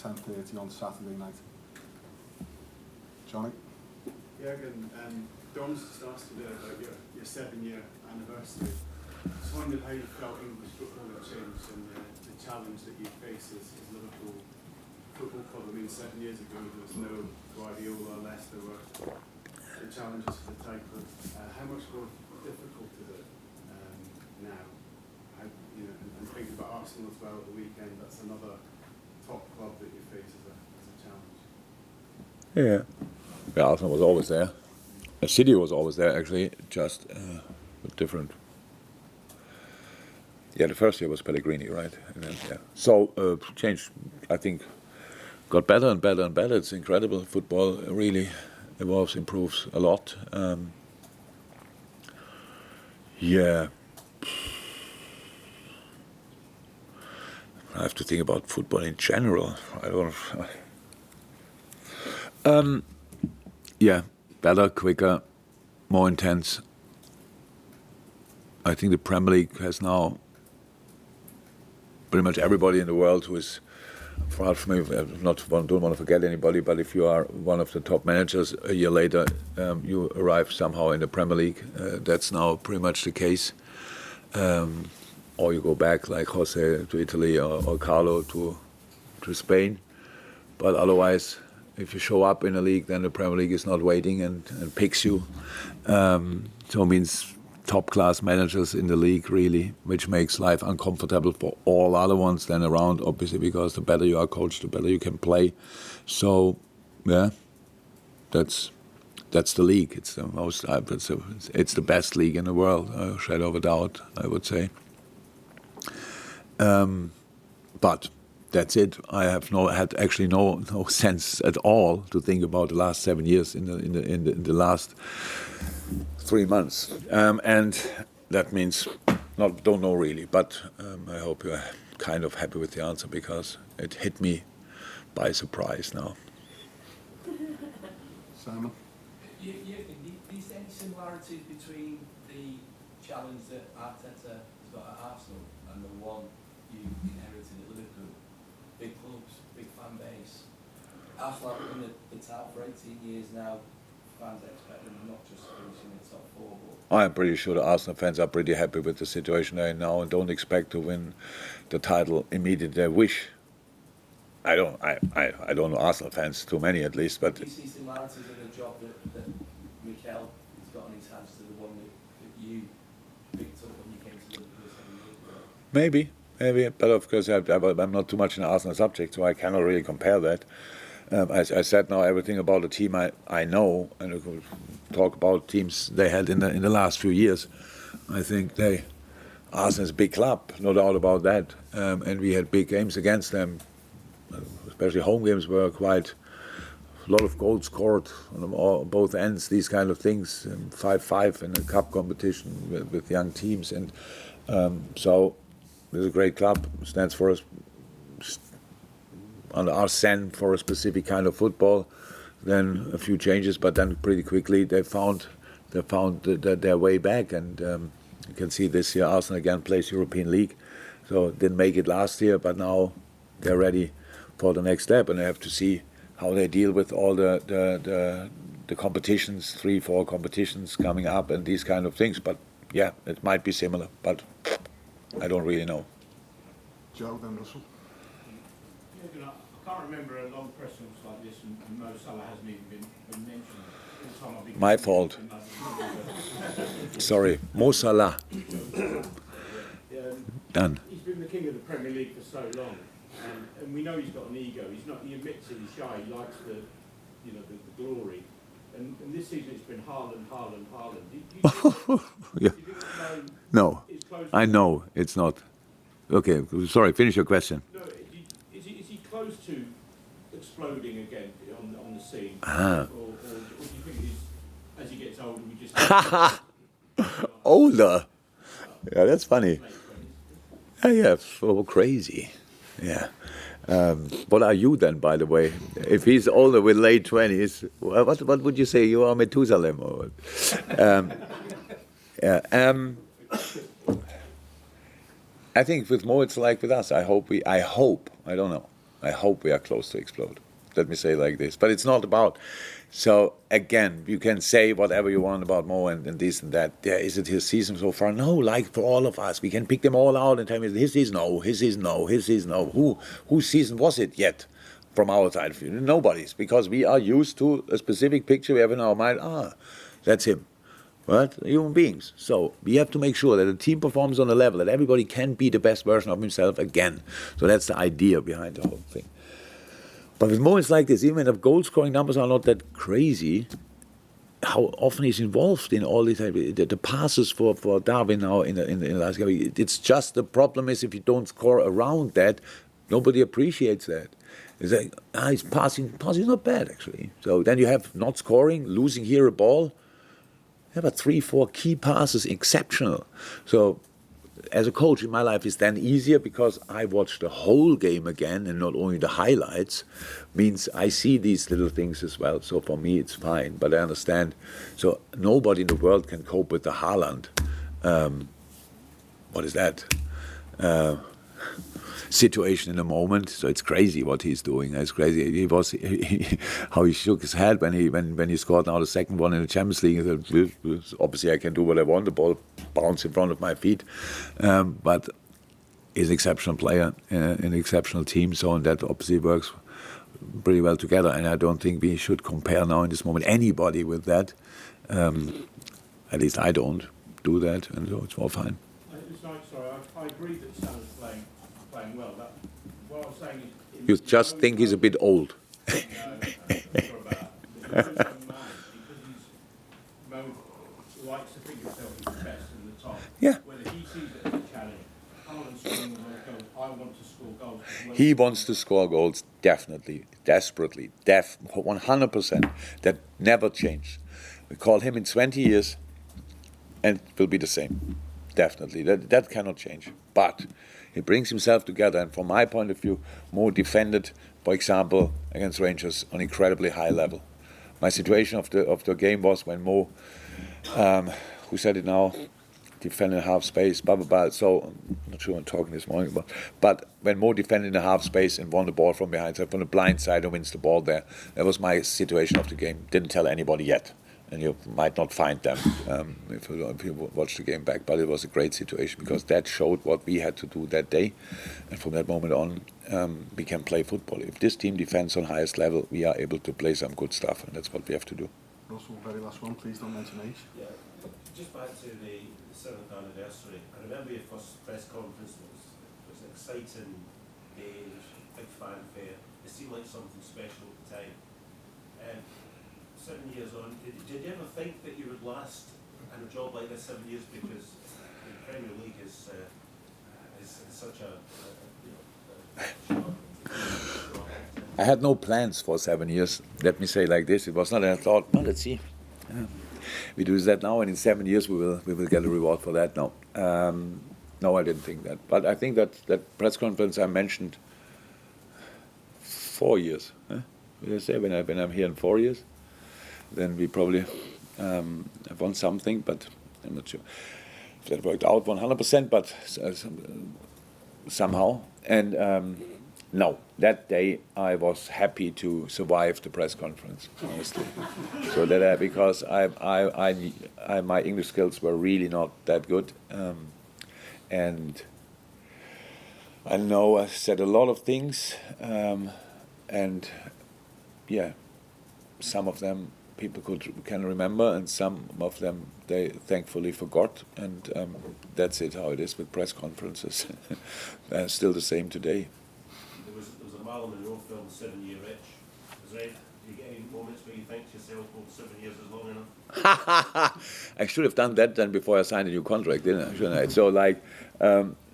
10:30 on Saturday night. Johnny? Jurgen, Dom just asked today about your 7-year anniversary. Just wondered how you felt English football had changed and the challenge that you face as Liverpool Football Club. I mean, 7 years ago there was no Guardiola, Leicester were the challenges for the title. How much more difficult is it now? And thinking about Arsenal as well at the weekend, that's another top club that you face as a challenge. Yeah. Yeah, Arsenal was always there. City was always there, actually, just different. Yeah, the first year was Pellegrini, right? And then, yeah. So, change, I think, got better and better and better. It's incredible. Football really evolves, improves a lot. Yeah. I have to think about football in general. I don't. Yeah, better, quicker, more intense. I think the Premier League has now pretty much everybody in the world who is far from me. Don't want to forget anybody, but if you are one of the top managers, a year later you arrive somehow in the Premier League. That's now pretty much the case. Or you go back like Jose to Italy or Carlo to Spain. But otherwise, if you show up in a league, then the Premier League is not waiting and picks you. So it means top-class managers in the league, really, which makes life uncomfortable for all other ones then around, obviously, because the better you are coached, the better you can play. So, yeah, that's the league. It's the most. It's the best league in the world, shadow of a doubt, I would say. But that's it. I have had actually no sense at all to think about the last 7 years in the last 3 months, and that means don't know really. But I hope you're kind of happy with the answer because it hit me by surprise now. Simon? Do you see any similarities between the challenge that Arteta has got at Arsenal and the one you inherited at Liverpool? Big clubs, big fan base. Arsenal have been in the top for 18 years now. Fans expect them not just finishing in the top 4, but I'm pretty sure the Arsenal fans are pretty happy with the situation they're in now and don't expect to win the title immediately. They wish. I don't know Arsenal fans, too many at least, but. Do you see similarities in the job that Mikel has got on his hands to the one that you picked up when you came to Liverpool 7 years ago? Maybe, but of course I'm not too much in the Arsenal subject, so I cannot really compare that. I said now everything about the team I know, and I could talk about teams they had in the last few years. I think Arsenal is a big club, no doubt about that, and we had big games against them. Especially home games were quite a lot of goals scored on both ends. These kind of things, 5-5 in a cup competition with young teams, and so. It's a great club. Stands for us under Arsene for a specific kind of football. Then a few changes, but then pretty quickly they found their way back. And you can see this year Arsenal again plays European League, so didn't make it last year, but now they're ready for the next step, and they have to see how they deal with all the competitions, 3-4 competitions coming up, and these kind of things. But yeah, it might be similar, but. I don't really know. Joe, then Russell? Yeah, I can't remember a long press conference like this, and Mo Salah hasn't even been mentioned. All the time I've been My fault. Sorry, Mo Salah. Done. He's been the king of the Premier League for so long, and we know he's got an ego. He admits it, he's shy. He likes the glory. And this season it's been Haaland. Yeah. No, I know it's not. Okay, sorry. Finish your question. No, is he close to exploding again on the scene, Ah. or do you think as he gets older we just Older? Yeah, that's funny. Yeah, so crazy. Yeah. What are you then, by the way? If he's older with late 20s, what would you say? You are Methuselah or what? I think with Mo it's like with us. I hope, I don't know. I hope we are close to explode. Let me say it like this. But it's not about. So again, you can say whatever you want about Mo and this and that. Yeah, is it his season so far? No, like for all of us, we can pick them all out and tell me his season, no, his season, no, his season, no. Whose season was it yet? From our side of view, nobody's, because we are used to a specific picture we have in our mind. That's him. Right? Human beings. So we have to make sure that the team performs on a level that everybody can be the best version of himself again. So that's the idea behind the whole thing. But with moments like this, even if goal scoring numbers are not that crazy, how often he's involved in all these the passes for Darwin now in the last game. It's just the problem is if you don't score around that, nobody appreciates that. It's like he's passing is not bad actually. So then you have not scoring, losing here a ball. Yeah, but 3-4 key passes, exceptional. So, as a coach in my life, it's then easier because I watch the whole game again and not only the highlights. Means I see these little things as well. So for me, it's fine. But I understand. So nobody in the world can cope with the Haaland. What is that? Situation in the moment, so it's crazy what he's doing. It's crazy. How he shook his head when he scored now the second one in the Champions League. He said, obviously, I can do what I want. The ball bounced in front of my feet, but he's an exceptional player, an exceptional team. So and that obviously works pretty well together. And I don't think we should compare now in this moment anybody with that. At least I don't do that, and so it's all fine. It's like, sorry, I agree that Salah's playing well. What I was saying is... You just think he's a bit old. No, I'm sure about that. But he's a young man, because Mo likes to think himself as the best and the top. Yeah. Whether he sees it as a challenge, Haaland scoring the most goals, I want to score goals. He wants to score goals, definitely, desperately, 100%. That never changed. We call him in 20 years, and it will be the same. Definitely, that cannot change. But he brings himself together, and from my point of view, Mo defended, for example, against Rangers on incredibly high level. My situation of the game was when Mo, who said it now, defended half space, blah blah blah. So I'm not sure I'm talking this morning, but when Mo defended in the half space and won the ball from behind, so from the blind side and wins the ball there, that was my situation of the game. Didn't tell anybody yet. And you might not find them if you watch the game back. But it was a great situation because that showed what we had to do that day. And from that moment on, we can play football. If this team defends on highest level, we are able to play some good stuff. And that's what we have to do. Russell, very last one, please don't mention age. Yeah, just back to the 7th anniversary. I remember your first press conference. It was an exciting day, big fanfare. It seemed like something special at the time. 7 years on, did you ever think that you would last in a job like this 7 years? Because the Premier League is such I had no plans for 7 years. Let me say like this: it was not. And I thought, well, let's see. We do that now, and in 7 years we will get a reward for that. No, no, I didn't think that. But I think that press conference I mentioned 4 years. Did I say when I'm here in 4 years? Then we probably have won something, but I'm not sure if that worked out 100%, but somehow. And no, that day I was happy to survive the press conference, honestly. So that because I my English skills were really not that good, and I know I said a lot of things, and yeah, some of them people can remember, and some of them they thankfully forgot, and that's it. How it is with press conferences. They're still the same today. There was a Marilyn Monroe film, 7 Year Itch. Do you get any moments where you think to yourself, well, 7 years is long enough? I should have done that then before I signed a new contract, didn't I? Shouldn't I? So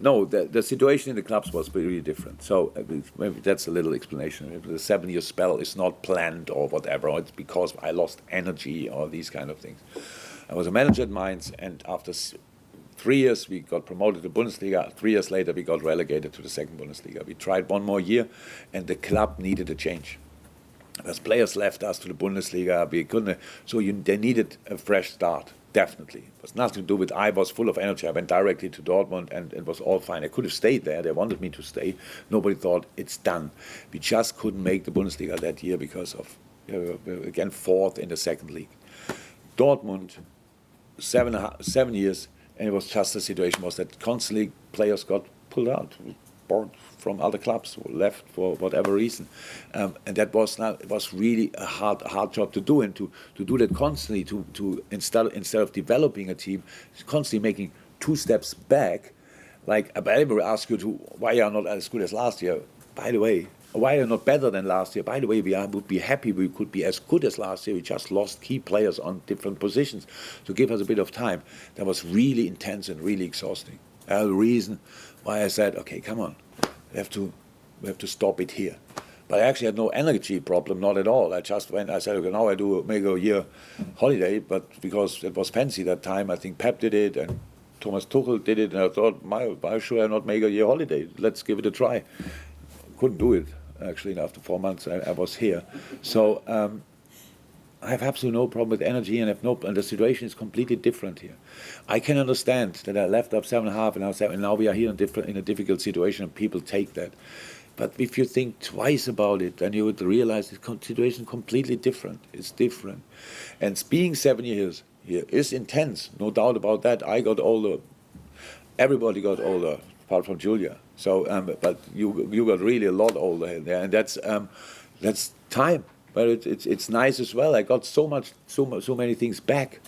no, the situation in the clubs was really different. So maybe that's a little explanation. The 7 year spell is not planned or whatever. It's because I lost energy or these kind of things. I was a manager at Mainz, and after 3 years we got promoted to Bundesliga. 3 years later we got relegated to the second Bundesliga. We tried one more year, and the club needed a change. As players left us to the Bundesliga, we couldn't. So they needed a fresh start, definitely. It was nothing to do with. I was full of energy. I went directly to Dortmund, and it was all fine. I could have stayed there. They wanted me to stay. Nobody thought it's done. We just couldn't make the Bundesliga that year because of again fourth in the second league. Dortmund, 7 years, and it was just the situation was that constantly players got pulled out. Bored from other clubs, or left for whatever reason, and that was it was really a hard job to do, and to do that constantly, to instead of developing a team, constantly making 2 steps back. Like I will ask you why you are not as good as last year. By the way, why are you not better than last year? By the way, would be happy we could be as good as last year. We just lost key players on different positions to give us a bit of time. That was really intense and really exhausting. The reason why I said, okay, come on, we have to stop it here. But I actually had no energy problem, not at all. I just went, I said, okay, now I make a year holiday, but because it was fancy that time, I think Pep did it and Thomas Tuchel did it, and I thought, why should I not make a year holiday? Let's give it a try. Couldn't do it, actually, after 4 months I was here. So I have absolutely no problem with energy, and the situation is completely different here. I can understand that I left up 7.5 and now we are here in a difficult situation, and people take that. But if you think twice about it, then you would realize the situation is completely different. It's different. And being 7 years here is intense, no doubt about that. I got older. Everybody got older, apart from Julia. So, but you got really a lot older, and that's time. But it's nice as well. I got so many things back,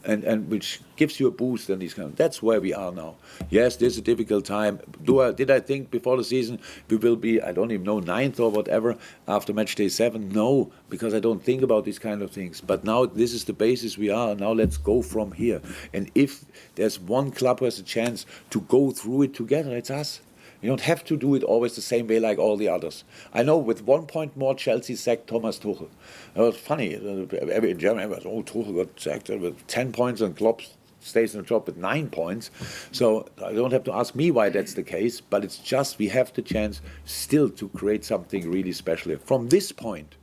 and which gives you a boost and these kind of. That's where we are now. Yes, this is a difficult time. Did I think before the season we will be, I don't even know, 9th or whatever after match day 7? No, because I don't think about these kind of things. But now this is the basis we are. Now let's go from here. And if there's one club who has a chance to go through it together, it's us. You don't have to do it always the same way like all the others. I know with 1 point more, Chelsea sacked Thomas Tuchel. It was funny. In Germany, Tuchel got sacked with 10 points and Klopp stays in the job with 9 points. So I don't have to ask me why that's the case, but it's just we have the chance still to create something really special here. From this point,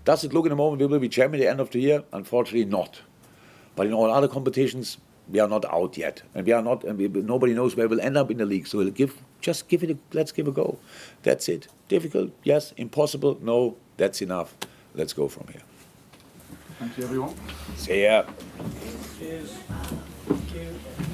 does it look in a moment we will be champion at the end of the year? Unfortunately not. But in all other competitions, we are not out yet, and we are not, and nobody knows where we'll end up in the league. So let's give it a go. That's it. Difficult, yes. Impossible, no. That's enough. Let's go from here. Thank you, everyone. See ya. Cheers. Thank you.